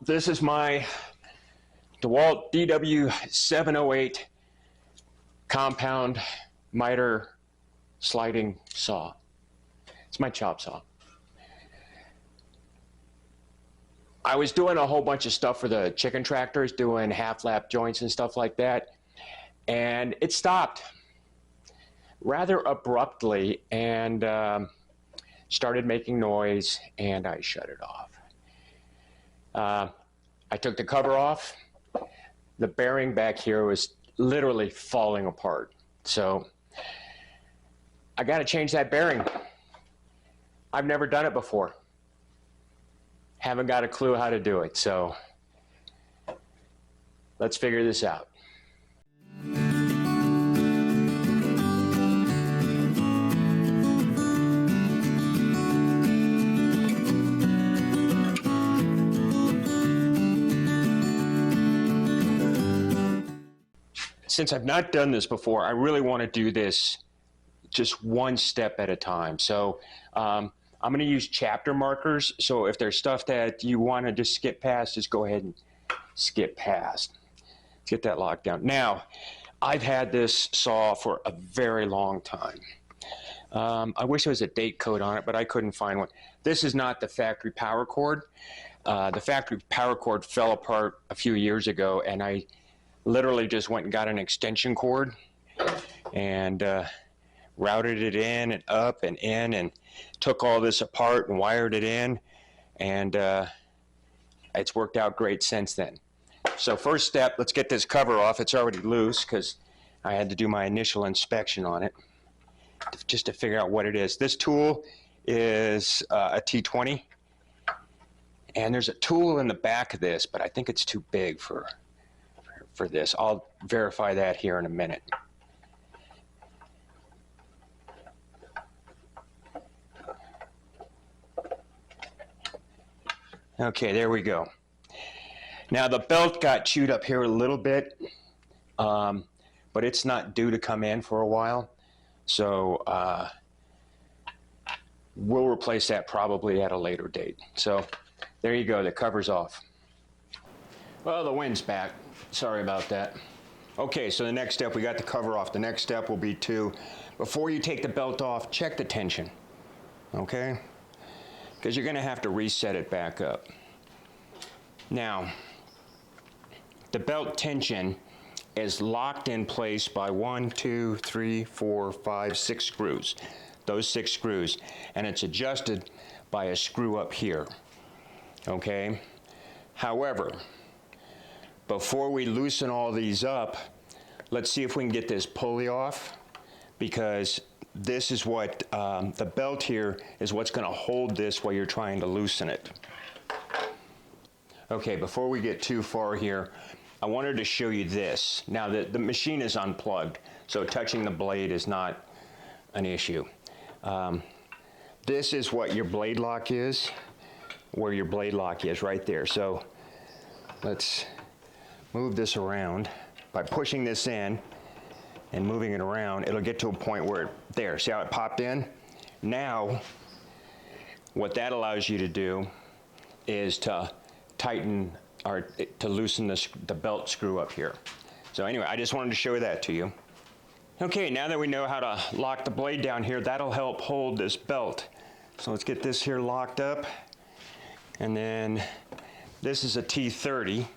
This is my DeWalt DW-708 compound miter sliding saw. It's my chop saw. I was doing a whole bunch of stuff for the chicken tractors, doing half-lap joints and stuff like that, and it stopped rather abruptly and started making noise, and I shut it off. I took the cover off. The bearing back here was literally falling apart. So I got to change that bearing. I've never done it before. Haven't got a clue how to do it. So let's figure this out. Since I've not done this before, I really want to do this just one step at a time. So I'm going to use chapter markers. So if there's stuff that you want to just skip past, just go ahead and skip past. Let's get that locked down. Now, I've had this saw for a very long time. I wish there was a date code on it, but I couldn't find one. This is not the factory power cord. The factory power cord fell apart a few years ago, and I literally just went and got an extension cord and routed it in and up and in and took all this apart and wired it in, and it's worked out great since then. So first step, let's get this cover off. It's already loose because I had to do my initial inspection on it just to figure out what it is. This tool is a T20, and there's a tool in the back of this, but I think it's too big for this. I'll verify that here in a minute. Okay, there we go. Now the belt got chewed up here a little bit, but it's not due to come in for a while. So we'll replace that probably at a later date. So there you go, the cover's off. Well, the wind's back. Sorry about that. Okay, so the next step, we got the cover off. The next step will be to, before you take the belt off, check the tension, okay? Because you're gonna have to reset it back up. Now, the belt tension is locked in place by 1, 2, 3, 4, 5, 6 screws. Those 6 screws, and it's adjusted by a screw up here, okay? However, before we loosen all these up, let's see if we can get this pulley off, because this is what, the belt here is what's gonna hold this while you're trying to loosen it. Okay, before we get too far here, I wanted to show you this. Now the machine is unplugged, so touching the blade is not an issue. This is what your blade lock is, where your blade lock is, right there. So let's move this around. By pushing this in and moving it around, it'll get to a point where there, see how it popped in? Now, what that allows you to do is to tighten or to loosen the belt screw up here. So anyway, I just wanted to show that to you. Okay, now that we know how to lock the blade down here, that'll help hold this belt. So let's get this here locked up. And then this is a T30.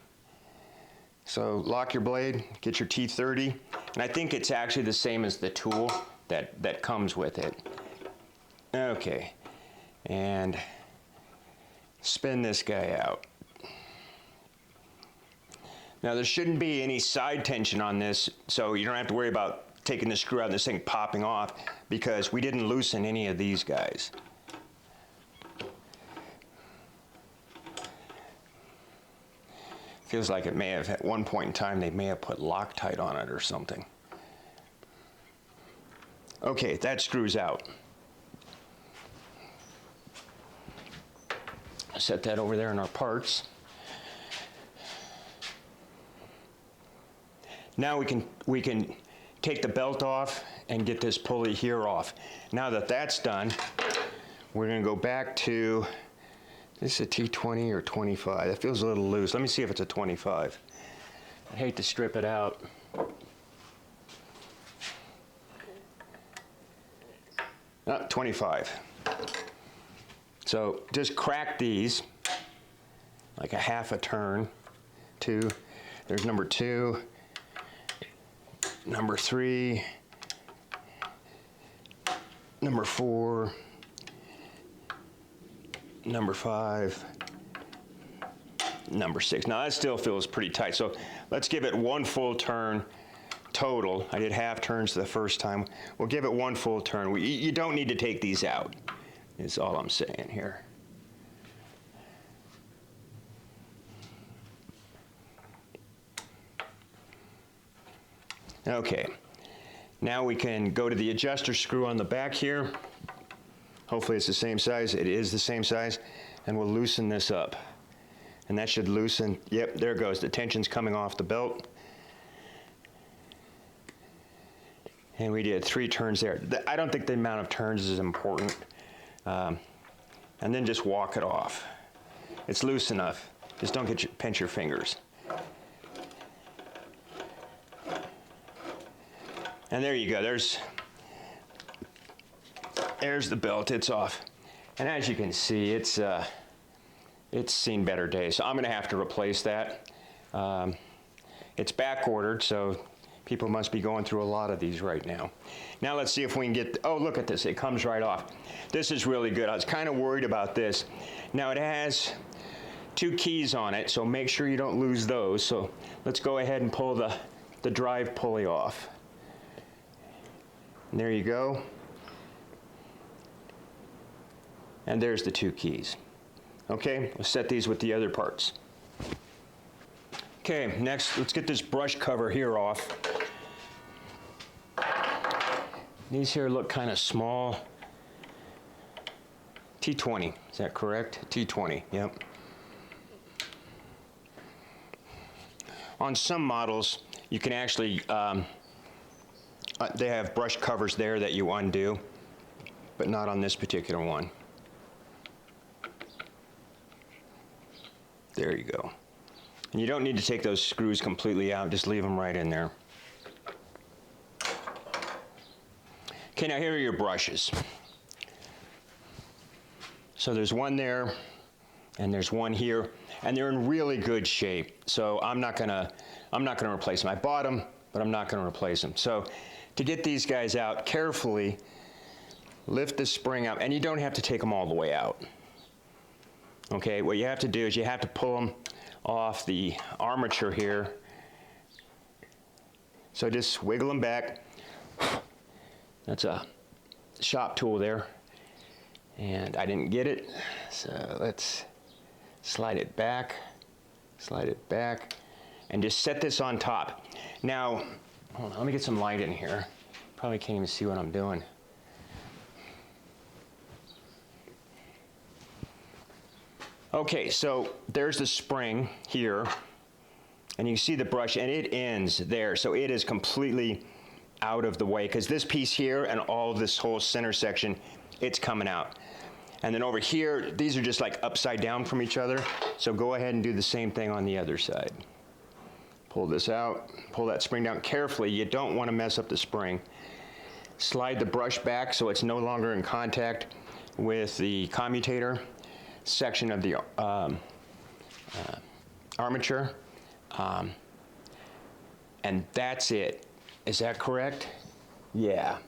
So lock your blade, get your T30, and I think it's actually the same as the tool that comes with it. Okay, and spin this guy out. Now there shouldn't be any side tension on this, so you don't have to worry about taking the screw out and this thing popping off, because we didn't loosen any of these guys. Feels like it may have, at one point in time, they may have put Loctite on it or something. Okay, that screws out. Set that over there in our parts. Now we can take the belt off and get this pulley here off. Now that that's done, we're going to go back to This is a T20 or 25. That feels a little loose. Let me see if it's a 25. I hate to strip it out. 25. So just crack these like a half a turn. 2. There's number 2, number 3, number 4, number 5, number 6. Now that still feels pretty tight. So let's give it 1 full turn total. I did half turns the first time. We'll give it 1 full turn. You don't need to take these out, is all I'm saying here. Okay, now we can go to the adjuster screw on the back here. Hopefully it's the same size. It is the same size. And we'll loosen this up. And that should loosen. Yep, there it goes. The tension's coming off the belt. And we did 3 turns there. I don't think the amount of turns is important. And then just walk it off. It's loose enough. Just don't pinch your fingers. And there you go. There's the belt. It's off. And as you can see, it's seen better days. So I'm going to have to replace that. It's back ordered, so people must be going through a lot of these right now. Now let's see if we can get, oh, look at this. It comes right off. This is really good. I was kind of worried about this. Now it has 2 keys on it, so make sure you don't lose those. So let's go ahead and pull the drive pulley off. And there you go. And there's the 2 keys. Okay, we'll set these with the other parts. Okay, next, let's get this brush cover here off. These here look kind of small. T20, is that correct? T20, yep. On some models, you can actually, they have brush covers there that you undo, but not on this particular one. There you go. And you don't need to take those screws completely out, just leave them right in there. Okay, now here are your brushes. So there's one there, and there's one here, and they're in really good shape. So I'm not gonna replace them. I bought them, but I'm not gonna replace them. So to get these guys out, carefully lift the spring out, and you don't have to take them all the way out. Okay, what you have to do is you have to pull them off the armature here. So just wiggle them back. That's a shop tool there. And I didn't get it, so let's slide it back, and just set this on top. Now, hold on, let me get some light in here. Probably can't even see what I'm doing. Okay, so there's the spring here, and you see the brush, and it ends there, so it is completely out of the way, because this piece here and all this whole center section, it's coming out. And then over here, these are just like upside down from each other, so go ahead and do the same thing on the other side. Pull this out, pull that spring down carefully. You don't want to mess up the spring. Slide the brush back so it's no longer in contact with the commutator section of the armature. And that's it. Is that correct? Yeah.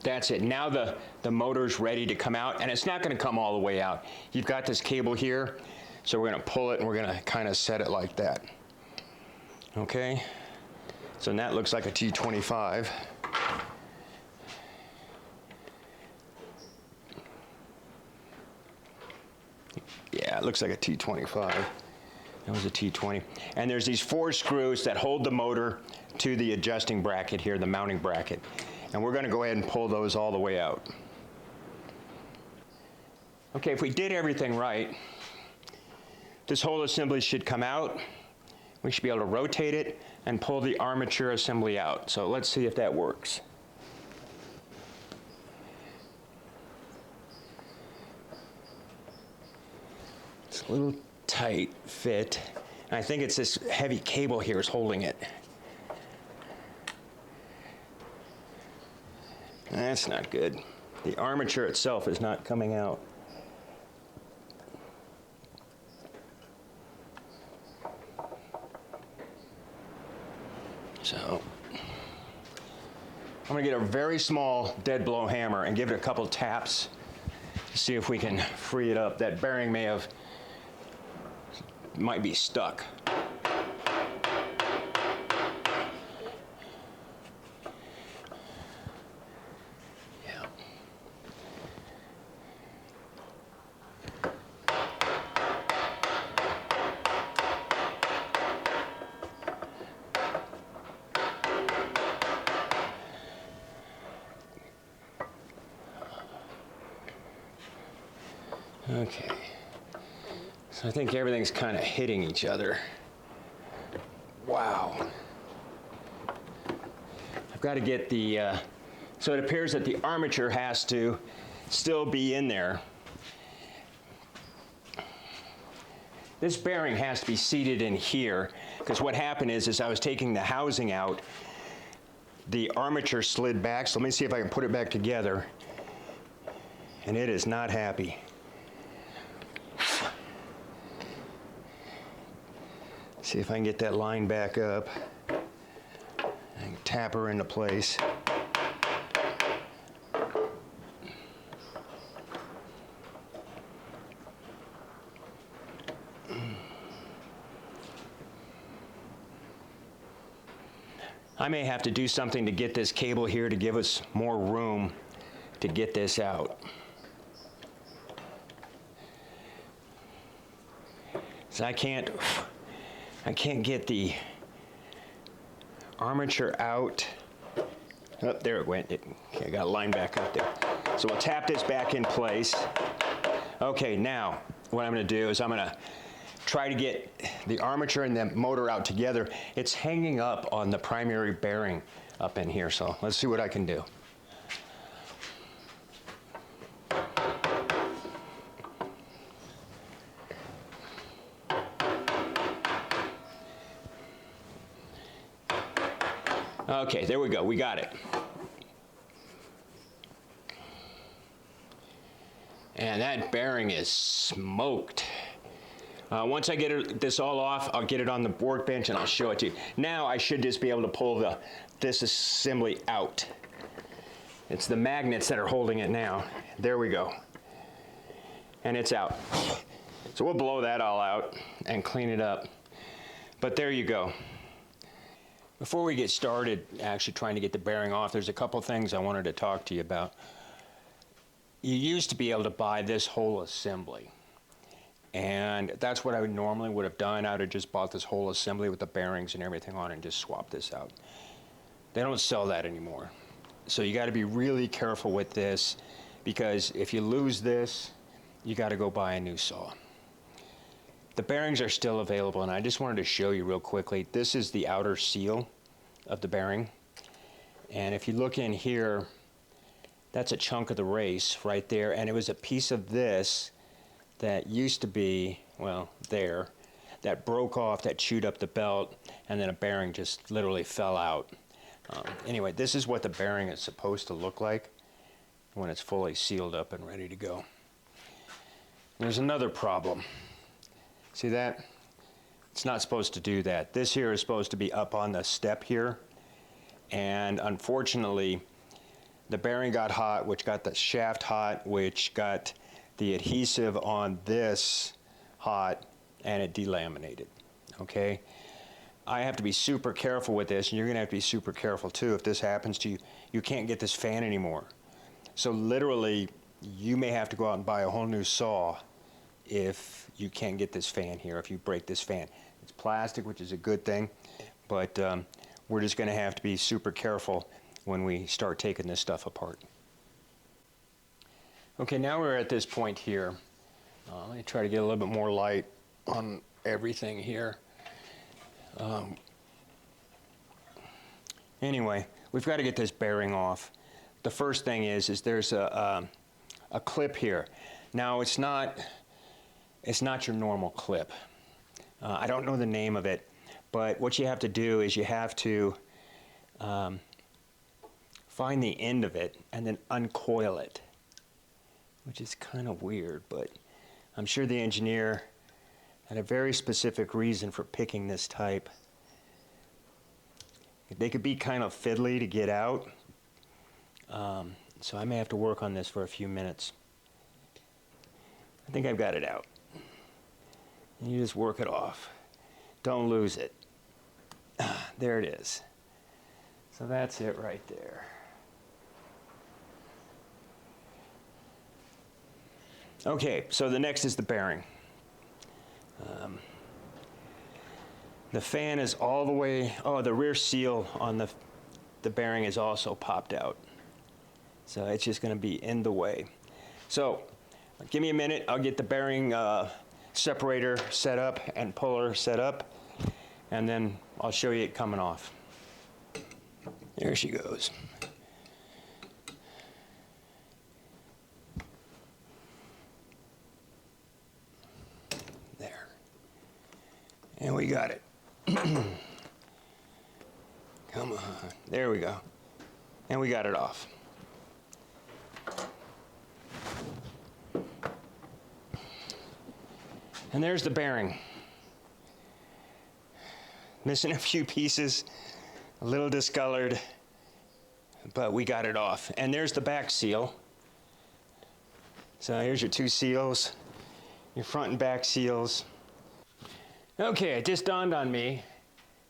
That's it. Now the motor's ready to come out, and it's not going to come all the way out. You've got this cable here, so we're going to pull it, and we're going to kind of set it like that. Okay? So that looks like a T25. Yeah, it looks like a T25. That was a T20. And there's these 4 screws that hold the motor to the adjusting bracket here, the mounting bracket. And we're going to go ahead and pull those all the way out. Okay, if we did everything right, this whole assembly should come out. We should be able to rotate it and pull the armature assembly out. So let's see if that works. a little tight fit. And I think it's this heavy cable here is holding it. That's not good. The armature itself is not coming out. So I'm going to get a very small dead blow hammer and give it a couple taps to see if we can free it up. That bearing might be stuck. Yeah. Okay, so I think everything's kind of hitting each other. Wow. I've got to get the, so it appears that the armature has to still be in there. This bearing has to be seated in here, because what happened is I was taking the housing out, the armature slid back, so let me see if I can put it back together, and it is not happy. See if I can get that line back up and tap her into place. I may have to do something to get this cable here to give us more room to get this out. So I can't get the armature out. Oh, there it went. Okay, I got a line back up there. So we'll tap this back in place. Okay, now what I'm going to do is I'm going to try to get the armature and the motor out together. It's hanging up on the primary bearing up in here, so let's see what I can do. Okay, there we go. We got it. And that bearing is smoked. Once I get this all off, I'll get it on the workbench and I'll show it to you. Now I should just be able to pull this assembly out. It's the magnets that are holding it now. There we go. And it's out. So we'll blow that all out and clean it up. But there you go. Before we get started actually trying to get the bearing off, there's a couple things I wanted to talk to you about. You used to be able to buy this whole assembly, and that's what I normally would have done. I would have just bought this whole assembly with the bearings and everything on it and just swapped this out. They don't sell that anymore. So you got to be really careful with this, because if you lose this, you got to go buy a new saw. The bearings are still available, and I just wanted to show you real quickly. This is the outer seal of the bearing, and if you look in here, that's a chunk of the race right there, and it was a piece of this that used to be, well, there, that broke off, that chewed up the belt, and then a bearing just literally fell out. Anyway, this is what the bearing is supposed to look like when it's fully sealed up and ready to go. There's another problem. See that? It's not supposed to do that. This here is supposed to be up on the step here, and unfortunately the bearing got hot, which got the shaft hot, which got the adhesive on this hot, and it delaminated. Okay? I have to be super careful with this, and you're going to have to be super careful too. If this happens to you, you can't get this fan anymore. So literally, you may have to go out and buy a whole new saw if you can't get this fan here, if you break this fan. It's plastic, which is a good thing, but we're just going to have to be super careful when we start taking this stuff apart. Okay, now we're at this point here. Let me try to get a little bit more light on everything here. Anyway, we've got to get this bearing off. The first thing is there's a clip here. Now it's not It's not your normal clip. I don't know the name of it, but what you have to do is you have to find the end of it and then uncoil it, which is kind of weird, but I'm sure the engineer had a very specific reason for picking this type. They could be kind of fiddly to get out, so I may have to work on this for a few minutes. I think I've got it out. And you just work it off. Don't lose it. There it is. So that's it right there. Okay, so the next is the bearing. The fan is all the way, oh, the rear seal on the bearing is also popped out. So it's just going to be in the way. So give me a minute, I'll get the bearing separator set up and puller set up, and then I'll show you it coming off. There she goes. There. And we got it. Come on. There we go. And we got it off. And there's the bearing. Missing a few pieces, a little discolored, but we got it off. And there's the back seal. So here's your two seals, your front and back seals. Okay, it just dawned on me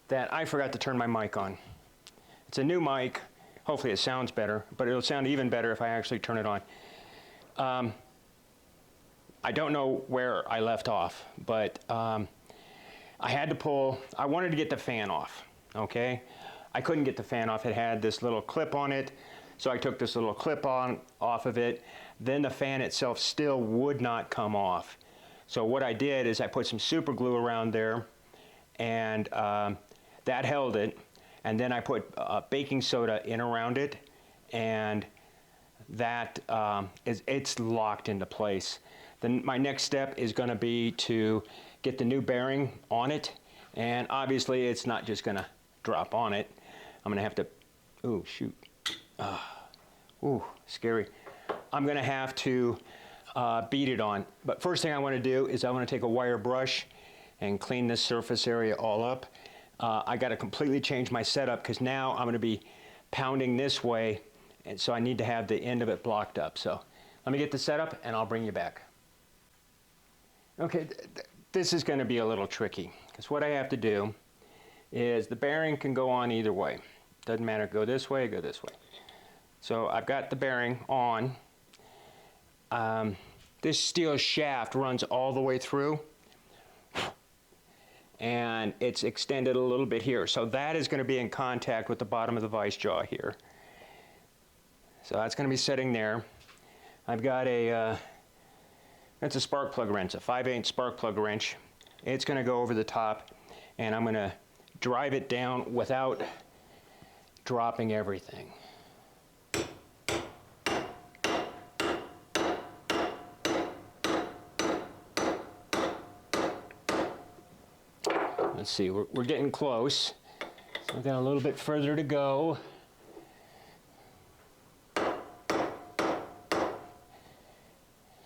that I forgot to turn my mic on. It's a new mic. Hopefully it sounds better, but it'll sound even better if I actually turn it on. I don't know where I left off, but I had to pull, I wanted to get the fan off, okay? I couldn't get the fan off. It had this little clip on it, so I took this little clip off of it. Then the fan itself still would not come off. So what I did is I put some super glue around there, and that held it. And then I put baking soda in around it, and that it's locked into place. Then my next step is going to be to get the new bearing on it, and obviously it's not just going to drop on it. I'm going to have to, ooh, shoot, ooh, scary. I'm going to have to beat it on. But first thing I want to do is I want to take a wire brush and clean this surface area all up. I got to completely change my setup because now I'm going to be pounding this way, and so I need to have the end of it blocked up. So let me get the setup and I'll bring you back. Okay, this is going to be a little tricky because what I have to do is the bearing can go on either way. Doesn't matter, go this way, go this way. So I've got the bearing on. This steel shaft runs all the way through, and it's extended a little bit here. So that is going to be in contact with the bottom of the vice jaw here. So that's going to be sitting there. I've got that's a spark plug wrench, a 5/8 spark plug wrench. It's going to go over the top, and I'm going to drive it down without dropping everything. Let's see, we're getting close. So we've got a little bit further to go.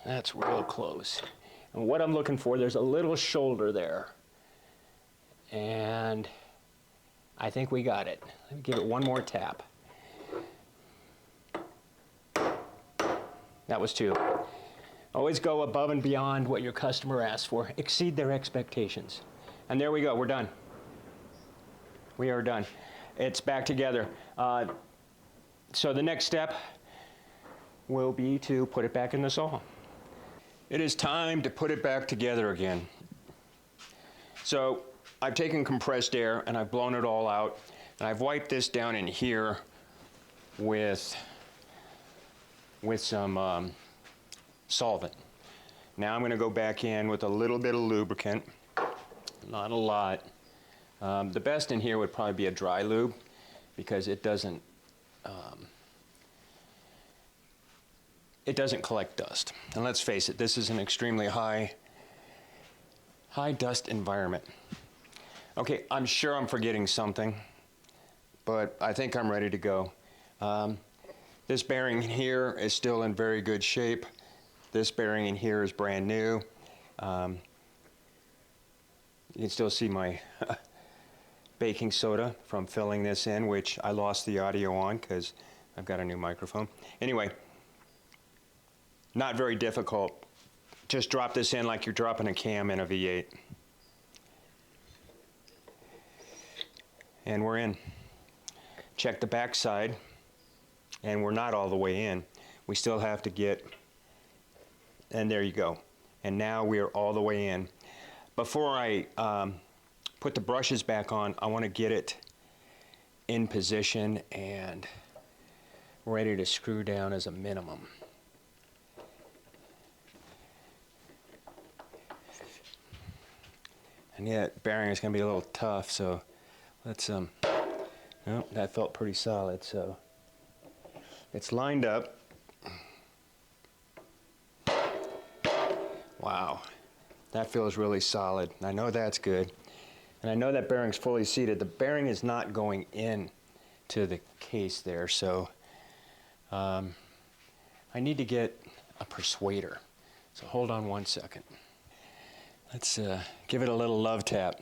That's real close. And what I'm looking for, there's a little shoulder there. And I think we got it. Let me give it one more tap. That was two. Always go above and beyond what your customer asks for. Exceed their expectations. And there we go, we're done. We are done. It's back together. So the next step will be to put it back in the saw. It is time to put it back together again. So I've taken compressed air and I've blown it all out, and I've wiped this down in here with some solvent. Now I'm going to go back in with a little bit of lubricant, not a lot. The best in here would probably be a dry lube because it doesn't collect dust. And let's face it, this is an extremely high High dust environment. Okay, I'm sure I'm forgetting something, but I think I'm ready to go. This bearing here is still in very good shape. This bearing in here is brand new. You can still see my baking soda from filling this in, which I lost the audio on because I've got a new microphone. Anyway, not very difficult. Just drop this in like you're dropping a cam in a V8. And we're in. Check the back side, and we're not all the way in. We still have to get, and there you go. And now we are all the way in. Before I put the brushes back on, I want to get it in position and ready to screw down as a minimum. And yeah, that bearing is going to be a little tough, so let's, oh, that felt pretty solid, so it's lined up. Wow, that feels really solid. I know that's good. And I know that bearing's fully seated. The bearing is not going in to the case there, so I need to get a persuader. So hold on one second. Let's give it a little love tap.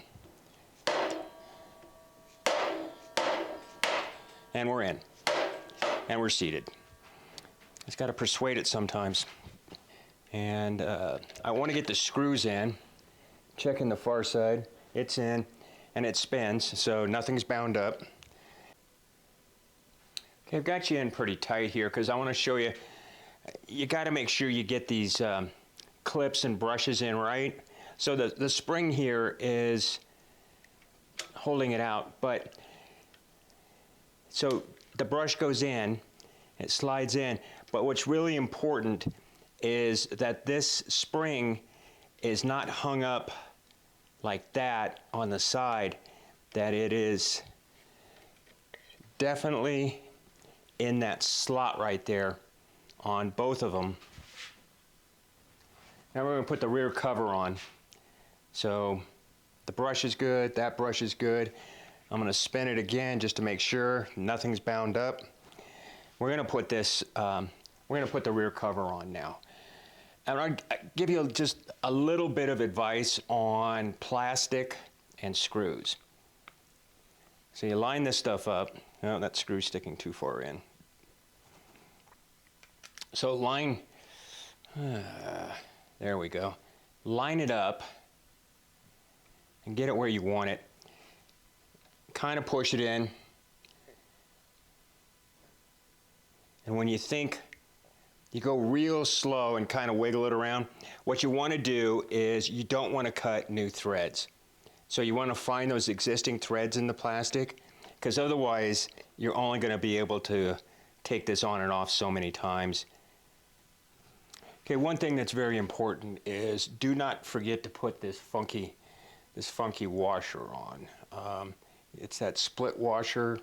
And we're in. And we're seated. Just got to persuade it sometimes. And I want to get the screws in. Checking the far side. It's in. And it spins, so nothing's bound up. Okay, I've got you in pretty tight here because I want to show you. You got to make sure you get these clips and brushes in right. So the spring here is holding it out, but so the brush goes in, it slides in, but what's really important is that this spring is not hung up like that on the side, that it is definitely in that slot right there on both of them. Now we're going to put the rear cover on. So the brush is good, that brush is good. I'm going to spin it again just to make sure nothing's bound up. We're going to put this, we're going to put the rear cover on now. And I'll give you just a little bit of advice on plastic and screws. So you line this stuff up. Oh, that screw's sticking too far in. So line, there we go. Line it up and get it where you want it. Kind of push it in. And when you think, you go real slow and kind of wiggle it around. What you want to do is you don't want to cut new threads. So you want to find those existing threads in the plastic, because otherwise you're only going to be able to take this on and off so many times. Okay, one thing that's very important is do not forget to put this funky washer on. It's that split washer,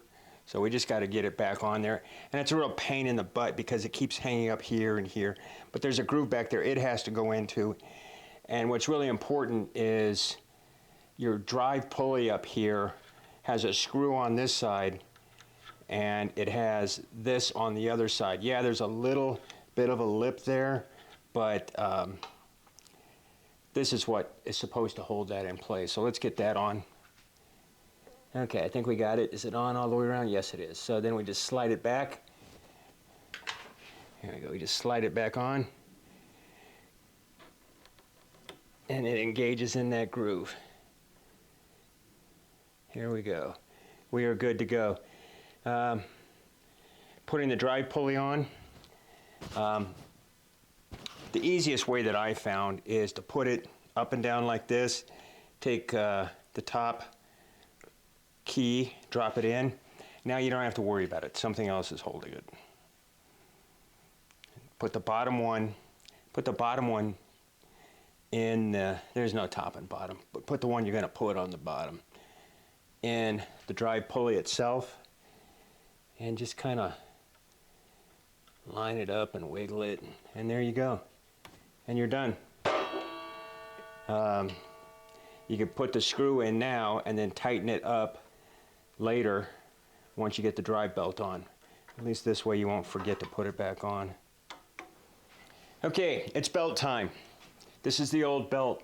so we just got to get it back on there. And it's a real pain in the butt because it keeps hanging up here and here. But there's a groove back there it has to go into. And what's really important is your drive pulley up here has a screw on this side, and it has this on the other side. Yeah, there's a little bit of a lip there, but this is what is supposed to hold that in place. So let's get that on. Okay, I think we got it. Is it on all the way around? Yes, it is. So then we just slide it back. Here we go. We just slide it back on. And it engages in that groove. Here we go. We are good to go. Putting the drive pulley on. The easiest way that I found is to put it up and down like this. Take the top key, drop it in. Now you don't have to worry about it. Something else is holding it. Put the bottom one in, there's no top and bottom, but put the one you're going to put on the bottom in the drive pulley itself, and just kind of line it up and wiggle it, and there you go. And you're done. You can put the screw in now and then tighten it up later once you get the drive belt on. At least this way you won't forget to put it back on. Okay, it's belt time. This is the old belt.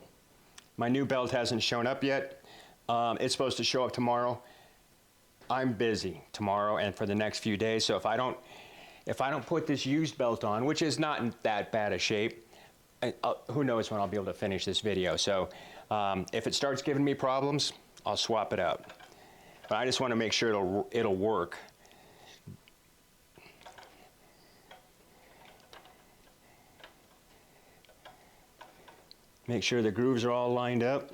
My new belt hasn't shown up yet. It's supposed to show up tomorrow. I'm busy tomorrow and for the next few days, so if I don't put this used belt on, which is not in that bad a shape, who knows when I'll be able to finish this video. So if it starts giving me problems, I'll swap it out. But I just want to make sure it'll work. Make sure the grooves are all lined up,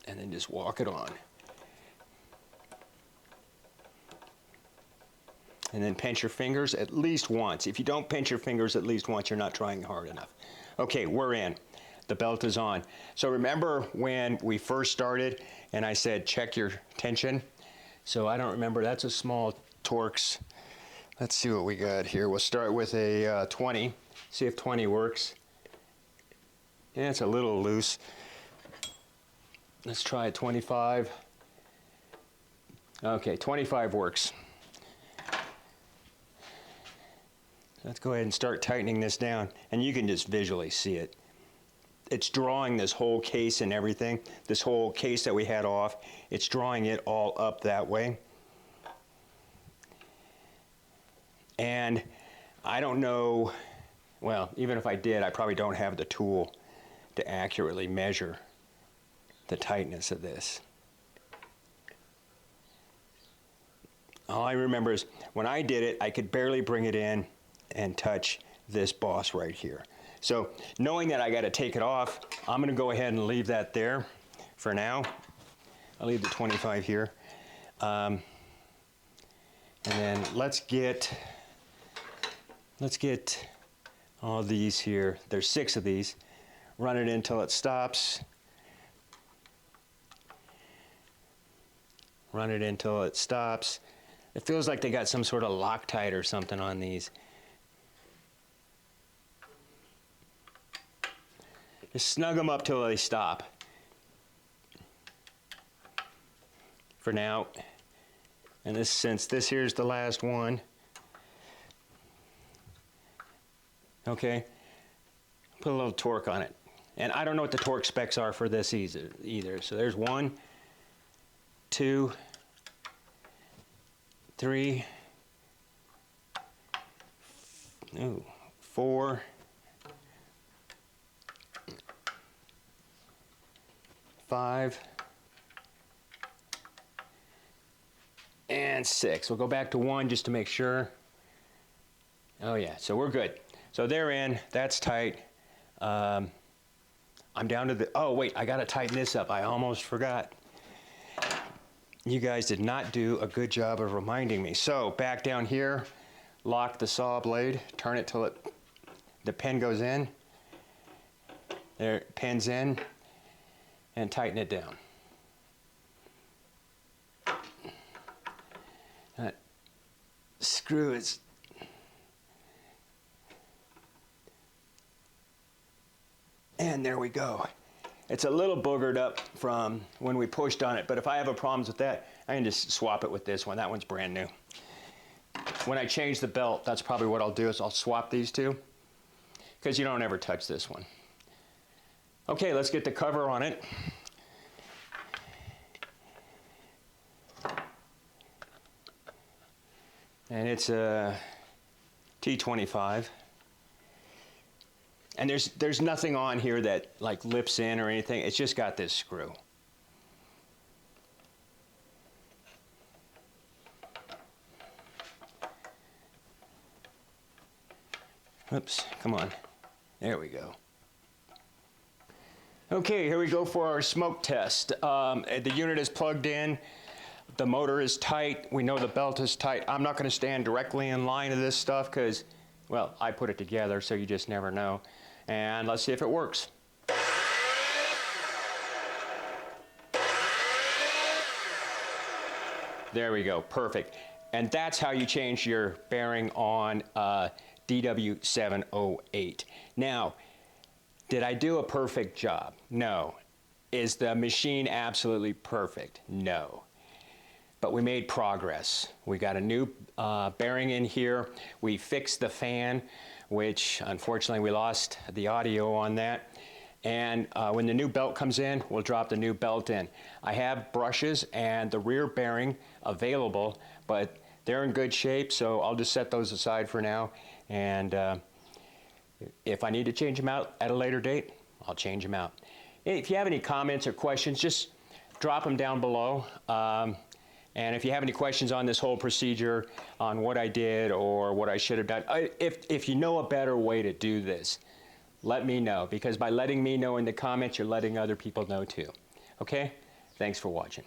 and then just walk it on. And then pinch your fingers at least once. If you don't pinch your fingers at least once, you're not trying hard enough. Okay, we're in. The belt is on. So remember when we first started and I said check your tension? So I don't remember, that's a small Torx. Let's see what we got here. We'll start with a 20, see if 20 works. Yeah, it's a little loose. Let's try a 25. Okay, 25 works. Let's go ahead and start tightening this down, and you can just visually see it. It's drawing this whole case and everything, this whole case that we had off, it's drawing it all up that way. And I don't know, well, even if I did, I probably don't have the tool to accurately measure the tightness of this. All I remember is when I did it, I could barely bring it in and touch this boss right here. So knowing that I got to take it off, I'm going to go ahead and leave that there for now. I'll leave the 25 here. And then let's get all these here. There's 6 of these. Run it until it stops. Run it until it stops. It feels like they got some sort of Loctite or something on these. Just snug them up till they stop. For now. And this, since this here's the last one. Okay. Put a little torque on it. And I don't know what the torque specs are for this either. So there's 1, 2, 3, 4, 5, and 6. We'll go back to 1 just to make sure. Oh yeah, so we're good. So they're in, that's tight. I'm down to the, oh wait, I gotta tighten this up. I almost forgot. You guys did not do a good job of reminding me. So back down here, lock the saw blade, turn it till the pin goes in. There, pin's in, and tighten it down. That screw is, and there we go. It's a little boogered up from when we pushed on it, but if I have a problems with that, I can just swap it with this one. That one's brand new. When I change the belt, that's probably what I'll do, is I'll swap these two, because you don't ever touch this one. Okay, let's get the cover on it. And it's a T25. And there's nothing on here that like lips in or anything. It's just got this screw. Oops, come on. There we go. Okay, here we go for our smoke test. The unit is plugged in. The motor is tight. We know the belt is tight. I'm not going to stand directly in line of this stuff because, well, I put it together, so you just never know. And let's see if it works. There we go, perfect. And that's how you change your bearing on DW-708. Now, did I do a perfect job? No. Is the machine absolutely perfect? No. But we made progress. We got a new bearing in here. We fixed the fan, which unfortunately we lost the audio on that. And when the new belt comes in, we'll drop the new belt in. I have brushes and the rear bearing available, but they're in good shape, so I'll just set those aside for now. And if I need to change them out at a later date, I'll change them out. If you have any comments or questions, just drop them down below. And if you have any questions on this whole procedure, on what I did or what I should have done, if you know a better way to do this, let me know, because by letting me know in the comments, you're letting other people know too. Okay? Thanks for watching.